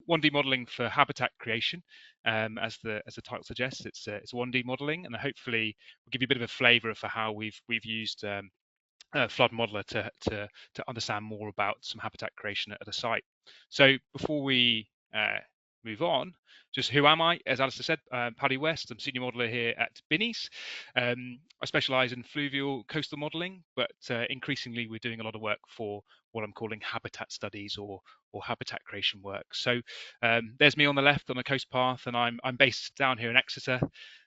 1D modelling for habitat creation, as the title suggests. It's 1D modelling, and hopefully we'll give you a bit of a flavour for how we've used flood modeler to understand more about some habitat creation at a site. So before we move on, just who am I? As Alistair said, Paddy West. I'm senior modeler here at Binnies. I specialise in fluvial coastal modelling, but increasingly we're doing a lot of work for what I'm calling habitat studies or habitat creation work. So there's me on the left on the coast path, and I'm based down here in Exeter.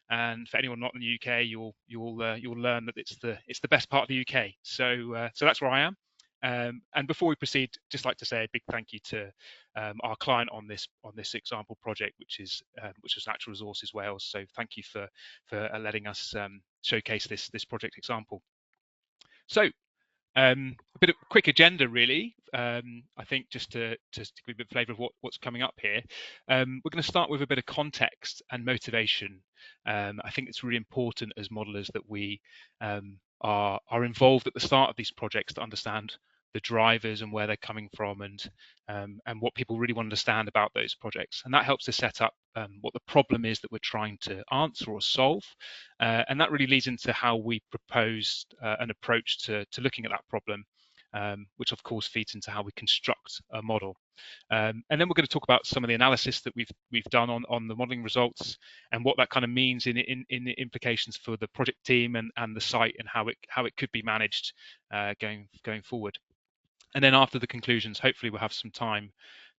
And for anyone not in the UK, you'll learn that it's the best part of the UK. So that's where I am. And before we proceed, just like to say a big thank you to our client on this example project, which is Natural Resources Wales. So thank you for letting us showcase this project example. So a bit of a quick agenda, really. I think just to give you a bit of flavour of what's coming up here. We're going to start with a bit of context and motivation. I think it's really important as modelers that we are involved at the start of these projects to understand the drivers and where they're coming from, and what people really want to understand about those projects. And that helps to set up what the problem is that we're trying to answer or solve. And that really leads into how we proposed an approach to looking at that problem, which of course feeds into how we construct a model. And then we're going to talk about some of the analysis that we've done on the modeling results and what that kind of means in the implications for the project team and the site, and how it could be managed going forward. And then after the conclusions, hopefully we'll have some time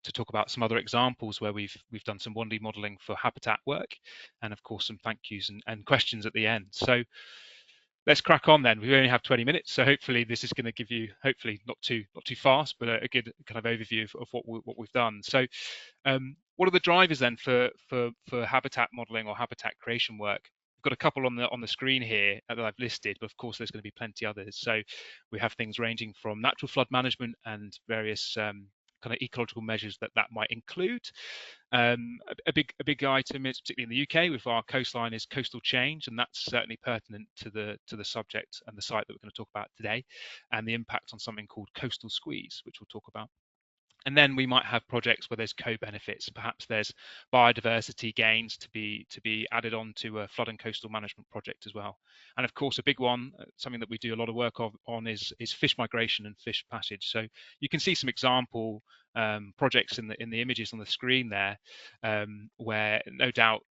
to talk about some other examples where we've done some 1D modeling for habitat work, and of course some thank yous and questions at the end. So let's crack on then. We only have 20 minutes, so hopefully this is going to give you, hopefully not too fast, but a good kind of overview of what we've done. So what are the drivers then for habitat modeling or habitat creation work? We've got a couple on the screen here that I've listed, but of course there's going to be plenty others. So we have things ranging from natural flood management and various kind of ecological measures that might include. A big item is, particularly in the UK with our coastline, is coastal change, and that's certainly pertinent to the subject and the site that we're going to talk about today, and the impact on something called coastal squeeze, which we'll talk about. And then we might have projects where there's co-benefits. Perhaps there's biodiversity gains to be added on to a flood and coastal management project as well. And of course, a big one, something that we do a lot of work on is fish migration and fish passage. So you can see some example projects in the images on the screen there, where no doubt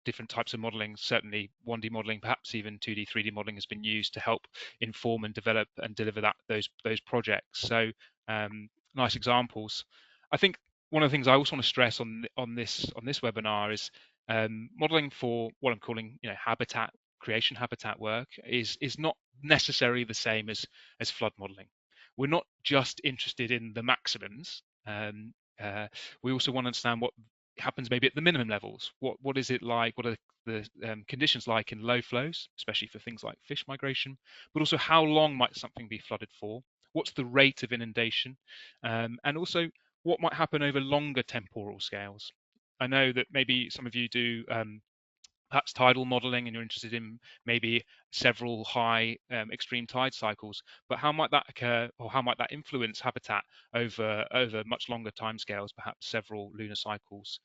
different types of modeling, certainly 1D modeling, perhaps even 2D, 3D modeling has been used to help inform and develop and deliver those projects. So nice examples. I think one of the things I also want to stress on this webinar is modeling for what I'm calling habitat creation, habitat work is not necessarily the same as flood modeling. We're not just interested in the maximums. We also want to understand what happens maybe at the minimum levels. What is it like? What are the conditions like in low flows, especially for things like fish migration? But also, how long might something be flooded for? What's the rate of inundation? And also, what might happen over longer temporal scales? I know that maybe some of you do perhaps tidal modeling, and you're interested in maybe several high extreme tide cycles, but how might that occur, or how might that influence habitat over much longer timescales, perhaps several lunar cycles?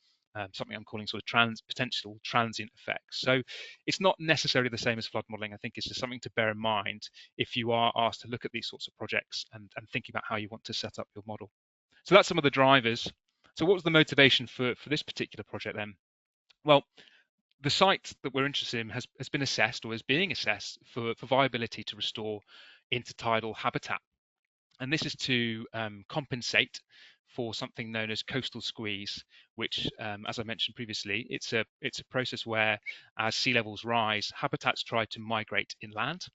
Something I'm calling sort of potential transient effects. So it's not necessarily the same as flood modeling. I think it's just something to bear in mind if you are asked to look at these sorts of projects and thinking about how you want to set up your model. So that's some of the drivers. So what was the motivation for this particular project then? Well, the site that we're interested in has been assessed, or is being assessed, for viability to restore intertidal habitat. And this is to compensate for something known as coastal squeeze, which, as I mentioned previously, it's a process where, as sea levels rise, habitats try to migrate inland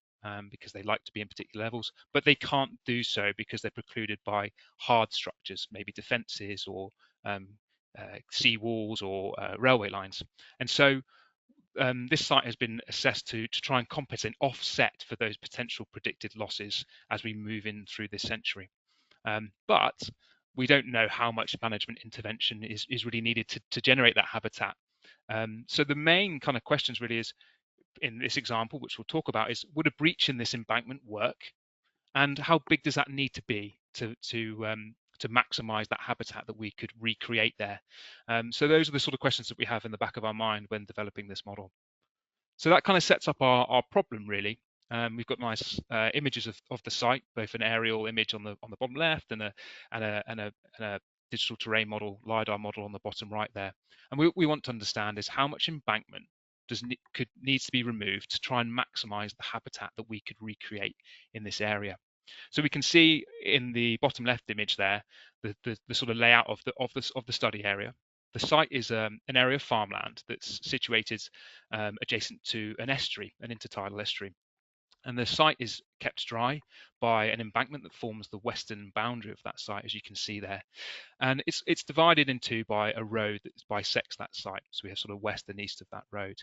because they like to be in particular levels, but they can't do so because they're precluded by hard structures, maybe defences or sea walls or railway lines. And so this site has been assessed to try and compensate, offset for those potential predicted losses as we move in through this century. But we don't know how much management intervention is really needed to generate that habitat. So the main kind of questions really is, in this example, which we'll talk about, is would a breach in this embankment work? And how big does that need to be to to maximize that habitat that we could recreate there. So those are the sort of questions that we have in the back of our mind when developing this model. So that kind of sets up our problem really. We've got nice images of the site, both an aerial image on the bottom left and a digital terrain model, LiDAR model on the bottom right there. And we want to understand is how much embankment needs to be removed to try and maximize the habitat that we could recreate in this area. So we can see in the bottom left image there the sort of layout of the study area. The site is an area of farmland that's situated adjacent to an estuary, an intertidal estuary. And the site is kept dry by an embankment that forms the western boundary of that site, as you can see there. And it's divided into by a road that bisects that site. So we have sort of west and east of that road.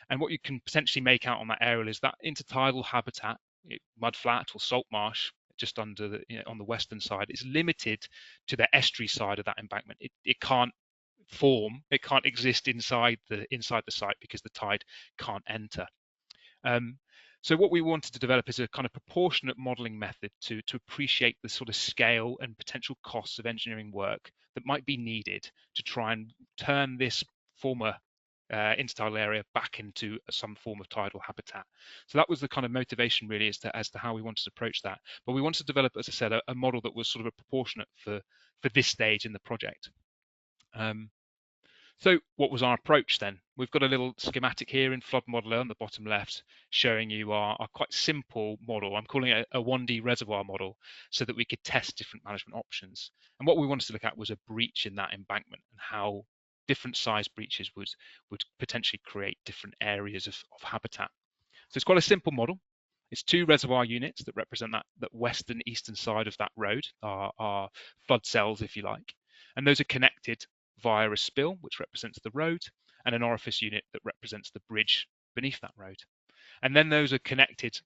And what you can potentially make out on that aerial is that intertidal habitat, mudflat or salt marsh, just under the, on the western side, is limited to the estuary side of that embankment. It can't exist inside the site because the tide can't enter. So what we wanted to develop is a kind of proportionate modelling method to appreciate the sort of scale and potential costs of engineering work that might be needed to try and turn this former intertidal area back into some form of tidal habitat. So that was the kind of motivation really as to how we wanted to approach that. But we wanted to develop, as I said, a model that was sort of a proportionate for this stage in the project. So what was our approach then? We've got a little schematic here in Flood Modeler on the bottom left showing you our quite simple model. I'm calling it a 1D reservoir model so that we could test different management options. And what we wanted to look at was a breach in that embankment and how different size breaches would potentially create different areas of habitat. So it's quite a simple model. It's 2 reservoir units that represent that western eastern side of that road, our flood cells, if you like. And those are connected via a spill, which represents the road, and an orifice unit that represents the bridge beneath that road. And then those are connected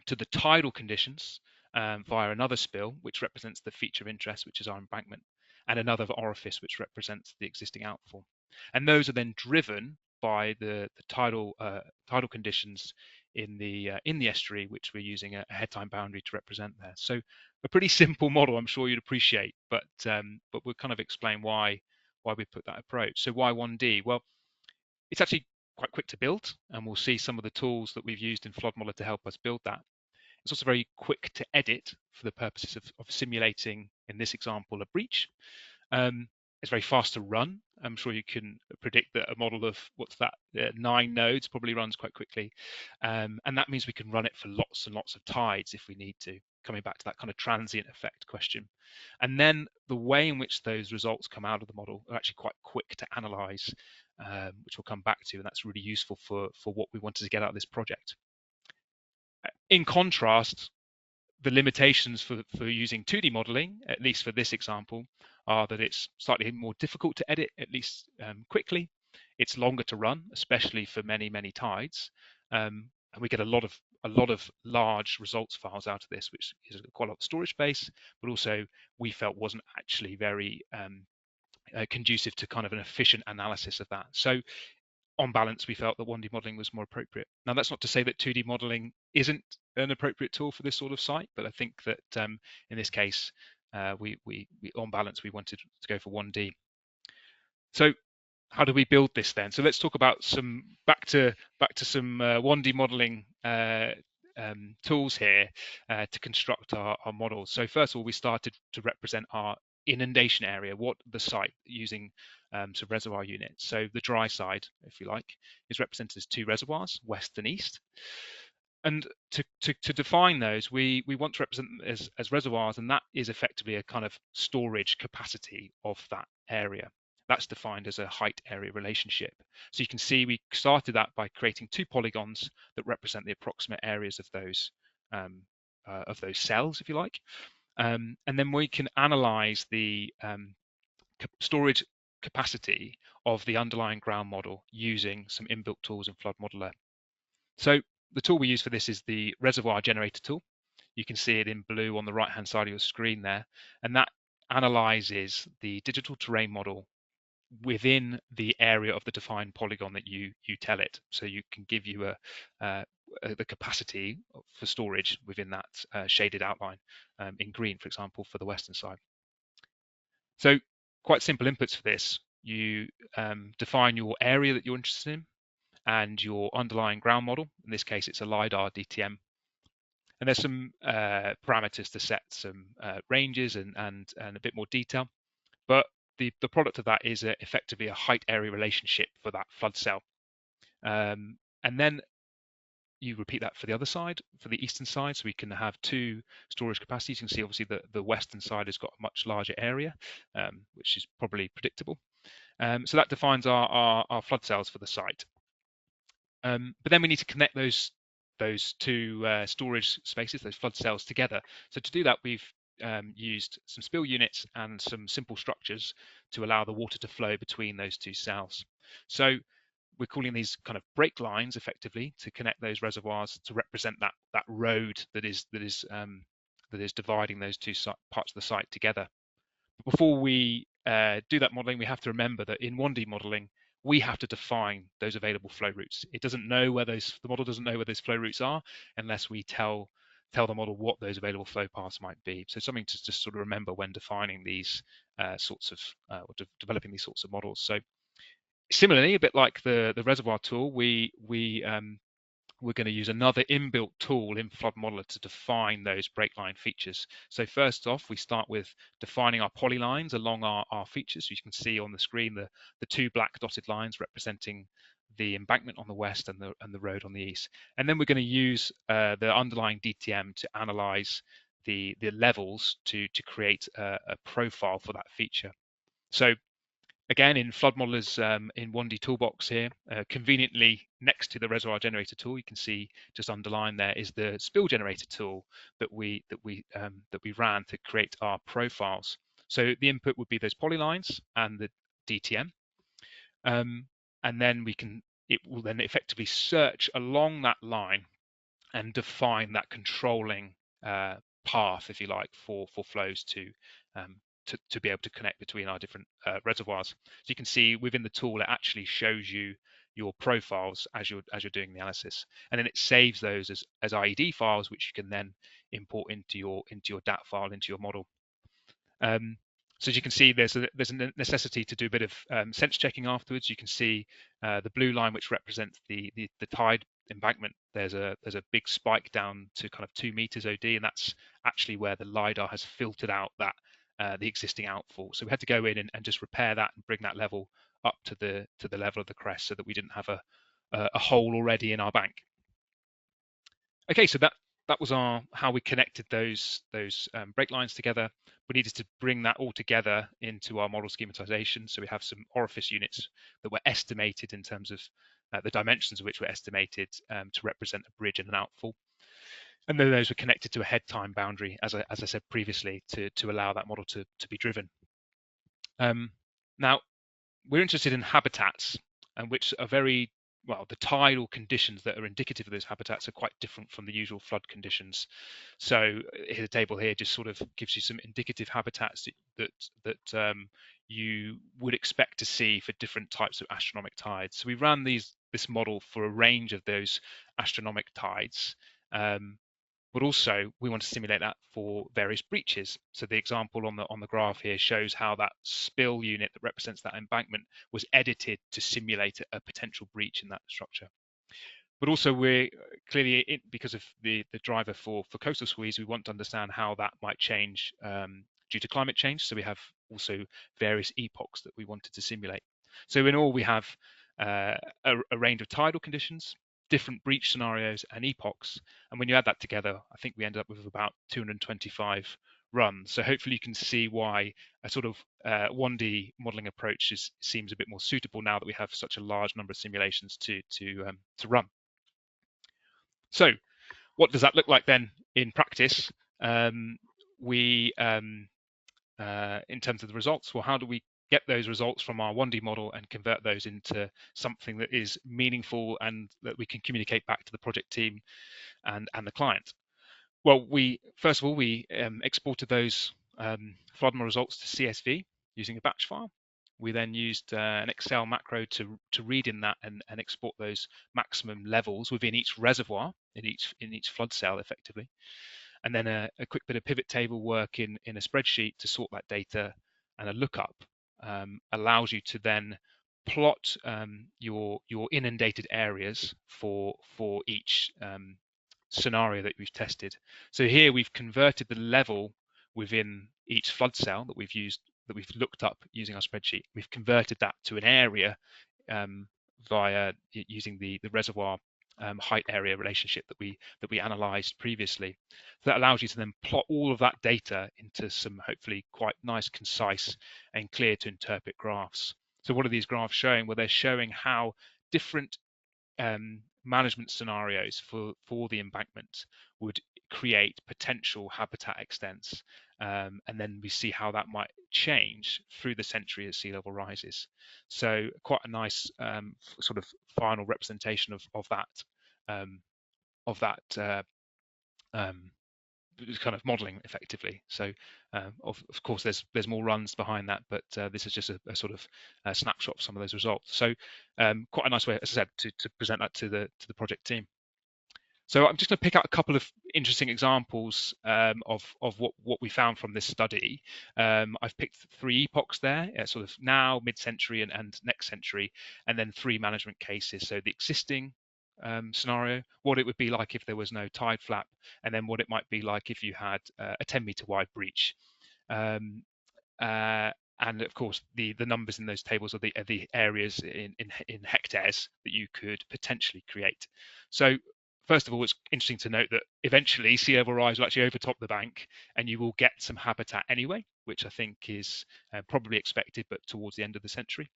to the tidal conditions via another spill, which represents the feature of interest, which is our embankment, and another orifice, which represents the existing outfall. And those are then driven by the tidal conditions in the estuary, which we're using a head time boundary to represent there. So a pretty simple model, I'm sure you'd appreciate, but we'll kind of explain why we put that approach. So why 1D? Well, it's actually quite quick to build, and we'll see some of the tools that we've used in Flood Modeler to help us build that. It's also very quick to edit for the purposes of simulating, in this example, a breach. It's very fast to run. I'm sure you can predict that a model of 9 nodes probably runs quite quickly. And that means we can run it for lots and lots of tides if we need to, coming back to that kind of transient effect question. And then the way in which those results come out of the model are actually quite quick to analyze, which we'll come back to, and that's really useful for what we wanted to get out of this project. In contrast, the limitations for using 2D modeling, at least for this example, are that it's slightly more difficult to edit, at least quickly. It's longer to run, especially for many tides, and we get a lot of large results files out of this, which is quite a lot of storage space, but also we felt wasn't actually very conducive to kind of an efficient analysis of that. So on balance, we felt that 1D modeling was more appropriate. Now, that's not to say that 2D modeling isn't an appropriate tool for this sort of site, but I think that in this case, we on balance, we wanted to go for 1D. So how do we build this then? So let's talk about back to some 1D modeling tools here to construct our models. So first of all, we started to represent our inundation area, what the site using some reservoir units. So the dry side, if you like, is represented as 2 reservoirs, west and east. And to define those, we want to represent them as reservoirs, and that is effectively a kind of storage capacity of that area. That's defined as a height area relationship. So you can see we started that by creating 2 polygons that represent the approximate areas of those cells, if you like. And then we can analyze the storage capacity of the underlying ground model using some inbuilt tools in Flood Modeler. So the tool we use for this is the reservoir generator tool. You can see it in blue on the right hand side of your screen there, and that analyzes the digital terrain model within the area of the defined polygon that you tell it. So you can give you the capacity for storage within that shaded outline in green, for example, for the western side. So quite simple inputs for this. You define your area that you're interested in and your underlying ground model. In this case, it's a LiDAR DTM. And there's some parameters to set some ranges and a bit more detail. But the product of that is effectively a height area relationship for that flood cell. And then you repeat that for the other side, for the eastern side, so we can have two storage capacities. You can see obviously the western side has got a much larger area, which is probably predictable. So that defines our flood cells for the site. But then we need to connect those two storage spaces, those flood cells, together. So to do that, we've used some spill units and some simple structures to allow the water to flow between those two cells. So we're calling these kind of break lines effectively to connect those reservoirs to represent that road that is dividing those two parts of the site together. But before we do that modeling, we have to remember that in 1D modeling, we have to define those available flow routes. It doesn't know where the model doesn't know where those flow routes are unless we tell the model what those available flow paths might be. So something to just sort of remember when defining these sorts of or developing these sorts of models. So similarly, a bit like the reservoir tool, we're going to use another inbuilt tool in Flood Modeler to define those breakline features. So first off, we start with defining our polylines along our features. So you can see on the screen the two black dotted lines representing the embankment on the west and the road on the east. And then we're going to use the underlying DTM to analyze the levels to create a profile for that feature. So again, in Flood Modelers in 1D Toolbox here, conveniently next to the reservoir generator tool, you can see just underlined there is the spill generator tool that we ran to create our profiles. So the input would be those polylines and the DTM, and then it will then effectively search along that line and define that controlling path, if you like, for flows to be able to connect between our different reservoirs. So you can see within the tool, it actually shows you your profiles as you're doing the analysis, and then it saves those as IED files, which you can then import into your DAT file into your model. So as you can see, there's a necessity to do a bit of sense checking afterwards. You can see the blue line, which represents the tide embankment. There's a big spike down to kind of 2 meters OD, and that's actually where the LiDAR has filtered out that the existing outfall. So we had to go in and just repair that and bring that level up to the level of the crest so that we didn't have a hole already in our bank. Okay, so that was how we connected those break lines together. We needed to bring that all together into our model schematization. So we have some orifice units that were estimated in terms of the dimensions of which were estimated to represent a bridge and an outfall. And then those were connected to a head time boundary, as I said previously, to allow that model to be driven. Now, we're interested in habitats, and which are very well, the tidal conditions that are indicative of those habitats are quite different from the usual flood conditions. So the table here just sort of gives you some indicative habitats that you would expect to see for different types of astronomic tides. So we ran this model for a range of those astronomic tides. But also we want to simulate that for various breaches. So the example on the graph here shows how that spill unit that represents that embankment was edited to simulate a potential breach in that structure. But also we're clearly, because of the driver for coastal squeeze, we want to understand how that might change due to climate change. So we have also various epochs that we wanted to simulate. So in all, we have a range of tidal conditions, different breach scenarios and epochs. And when you add that together, I think we ended up with about 225 runs. So hopefully you can see why a sort of 1D modeling approach seems a bit more suitable now that we have such a large number of simulations to run. So what does that look like then in practice? In terms of the results, well, how do we get those results from our 1D model and convert those into something that is meaningful and that we can communicate back to the project team and the client? Well, first of all, we exported those flood model results to CSV using a batch file. We then used an Excel macro to read in that and export those maximum levels within each reservoir in each flood cell effectively. And then a quick bit of pivot table work in a spreadsheet to sort that data and a lookup allows you to then plot your inundated areas for each scenario that we've tested. So here we've converted the level within each flood cell that we've looked up using our spreadsheet. We've converted that to an area via using the reservoir height area relationship that we analysed previously. So that allows you to then plot all of that data into some hopefully quite nice, concise, and clear to interpret graphs. So what are these graphs showing? Well, they're showing how different management scenarios for the embankment would create potential habitat extents, and then we see how that might change through the century as sea level rises. So quite a nice sort of final representation of that kind of modelling effectively. So of course there's more runs behind that, but this is just a sort of snapshot of some of those results. So quite a nice way, as I said, to present that to the project team. So I'm just going to pick out a couple of interesting examples of what we found from this study. I've picked 3 epochs there, sort of now, mid-century, and next century, and then 3 management cases. So the existing scenario, what it would be like if there was no tide flap, and then what it might be like if you had a 10-meter wide breach. And of course, the numbers in those tables are the areas in hectares that you could potentially create. So first of all, it's interesting to note that eventually sea level rise will actually overtop the bank, and you will get some habitat anyway, which I think is probably expected, but towards the end of the century.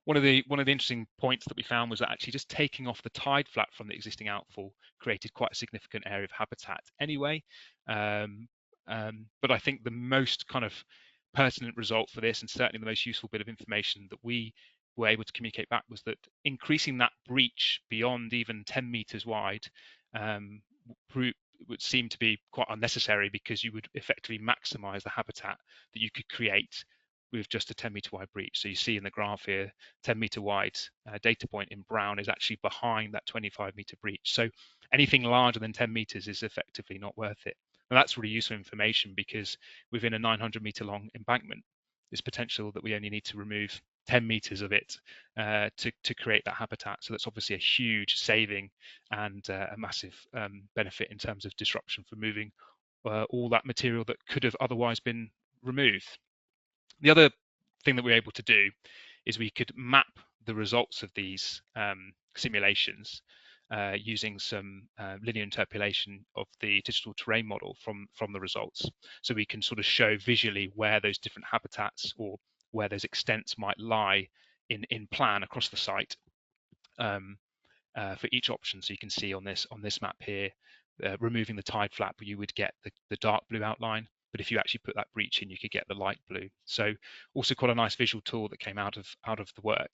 One of the interesting points that we found was that actually just taking off the tide flat from the existing outfall created quite a significant area of habitat anyway. But I think the most kind of pertinent result for this, and certainly the most useful bit of information that we were able to communicate back, was that increasing that breach beyond even 10 meters wide would seem to be quite unnecessary, because you would effectively maximize the habitat that you could create with just a 10-meter wide breach. So you see in the graph here, 10-meter wide data point in brown is actually behind that 25-meter breach. So anything larger than 10 meters is effectively not worth it. And that's really useful information, because within a 900-meter long embankment, there's potential that we only need to remove 10 meters of it to create that habitat. So that's obviously a huge saving and a massive benefit in terms of disruption for moving all that material that could have otherwise been removed. The other thing that we were able to do is we could map the results of these simulations using some linear interpolation of the digital terrain model from the results. So we can sort of show visually where those different habitats or where those extents might lie in plan across the site for each option. So you can see on this map here, removing the tide flap, you would get the dark blue outline. But if you actually put that breach in, you could get the light blue. So also quite a nice visual tool that came out of the work.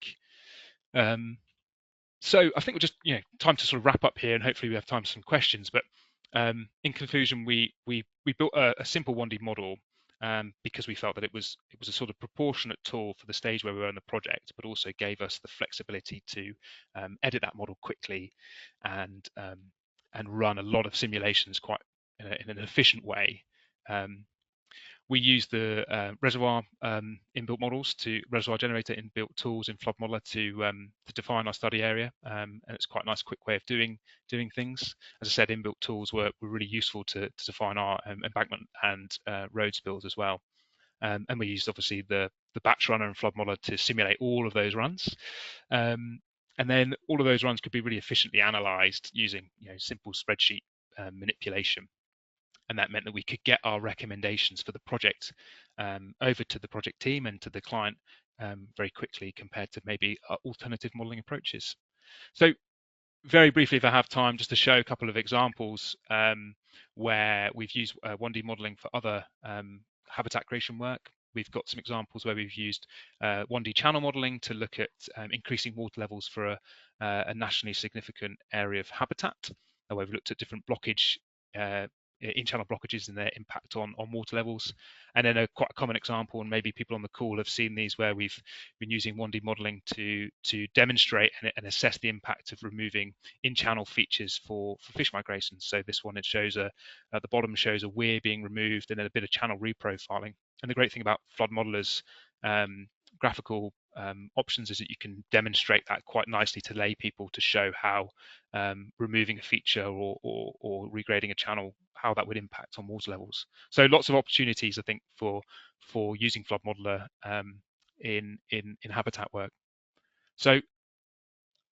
So I think we're just time to sort of wrap up here, and hopefully we have time for some questions. But in conclusion, we built a simple 1D model because we felt that it was a sort of proportionate tool for the stage where we were in the project, but also gave us the flexibility to edit that model quickly and run a lot of simulations quite in an efficient way. We use the reservoir inbuilt models reservoir generator inbuilt tools in Flood Modeler to define our study area, and it's quite a nice quick way of doing things. As I said, inbuilt tools were really useful to define our embankment and road spills as well. And we used obviously the batch runner and Flood Modeler to simulate all of those runs. And then all of those runs could be really efficiently analysed using simple spreadsheet manipulation. And that meant that we could get our recommendations for the project over to the project team and to the client very quickly, compared to maybe alternative modeling approaches. So very briefly, if I have time, just to show a couple of examples where we've used 1D modeling for other habitat creation work. We've got some examples where we've used 1D channel modeling to look at increasing water levels for a nationally significant area of habitat, where we've looked at different blockage in-channel blockages and their impact on water levels. And then a quite a common example, and maybe people on the call have seen these, where we've been using 1D modeling to demonstrate and assess the impact of removing in-channel features for fish migrations. So this one, it shows at the bottom shows a weir being removed and then a bit of channel reprofiling. And the great thing about flood modelers graphical options is that you can demonstrate that quite nicely to lay people to show how removing a feature or regrading a channel, how that would impact on water levels. So lots of opportunities, I think, for using flood modeler in habitat work. So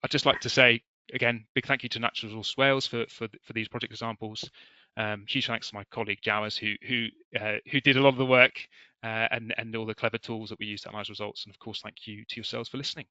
I'd just like to say again, big thank you to Natural Resource Wales for these project examples. Huge thanks to my colleague Jowers who did a lot of the work and all the clever tools that we use to analyze results. And of course, thank you to yourselves for listening.